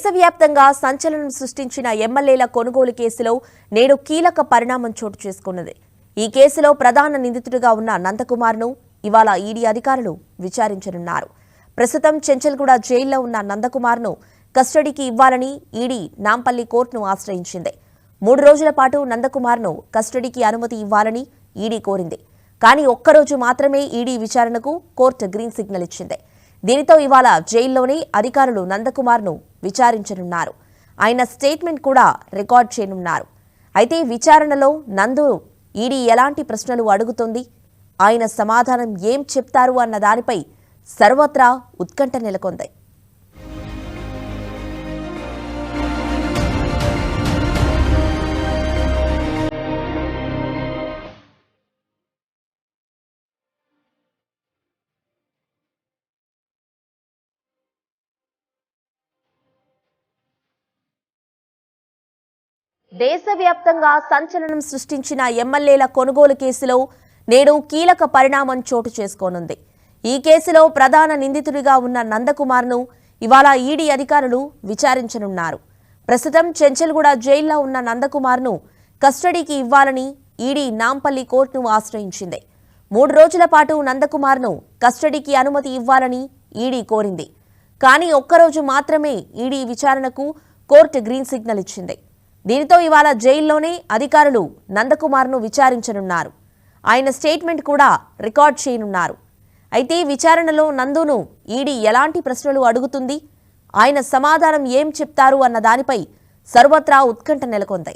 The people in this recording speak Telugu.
దేశవ్యాప్తంగా సంచలనం సృష్టించిన ఎమ్మెల్యేల కొనుగోలు కేసులో నేడు కీలక పరిణామం చోటు చేసుకున్నది. ఈ కేసులో ప్రధాన నిందితుడిగా ఉన్న నందకుమార్ను ఇవాళ ఈడీ అధికారులు విచారించనున్నారు. ప్రస్తుతం చెంచల్గూడ జైల్లో ఉన్న నందకుమార్ను కస్టడీకి ఇవ్వాలని ఈడీ నాంపల్లి కోర్టును ఆశ్రయించింది. 3 రోజుల పాటు నందకుమార్ను కస్టడీకి అనుమతి ఇవ్వాలని ఈడీ కోరింది. కానీ ఒక్కరోజు మాత్రమే ఈడీ విచారణకు కోర్టు గ్రీన్ సిగ్నల్ ఇచ్చింది. దీనితో ఇవాళ జైల్లోనే అధికారులు నందకుమార్ను విచారించనున్నారు. ఆయన స్టేట్మెంట్ కూడా రికార్డ్ చేయనున్నారు. అయితే విచారణలో నందు ఈడీ ఎలాంటి ప్రశ్నలు అడుగుతుంది, ఆయన సమాధానం ఏం చెప్తారు అన్న దానిపై సర్వత్రా ఉత్కంఠ నెలకొంది. దేశవ్యాప్తంగా సంచలనం సృష్టించిన ఎమ్మెల్యేల కొనుగోలు కేసులో నేడు కీలక పరిణామం చోటు చేసుకోనుంది. ఈ కేసులో ప్రధాన నిందితుడిగా ఉన్న నందకుమార్ను ఇవాళ ఈడీ అధికారులు విచారించనున్నారు. ప్రస్తుతం చెంచల్గూడ జైల్లో ఉన్న నందకుమార్ను కస్టడీకి ఇవ్వాలని ఈడీ నాంపల్లి కోర్టును ఆశ్రయించింది. 3 రోజుల పాటు నందకుమార్ను కస్టడీకి అనుమతి ఇవ్వాలని ఈడీ కోరింది. కానీ ఒక్కరోజు మాత్రమే ఈడీ విచారణకు కోర్టు గ్రీన్ సిగ్నల్ ఇచ్చింది. దీనితో ఇవాళ జైల్లోనే అధికారులు నందకుమార్ను విచారించనున్నారు. ఆయన స్టేట్మెంట్ కూడా రికార్డ్ చేయనున్నారు. అయితే విచారణలో నందును ఈడీ ఎలాంటి ప్రశ్నలు అడుగుతుంది, ఆయన సమాధానం ఏం చెప్తారు అన్న దానిపై సర్వత్రా ఉత్కంఠ నెలకొంది.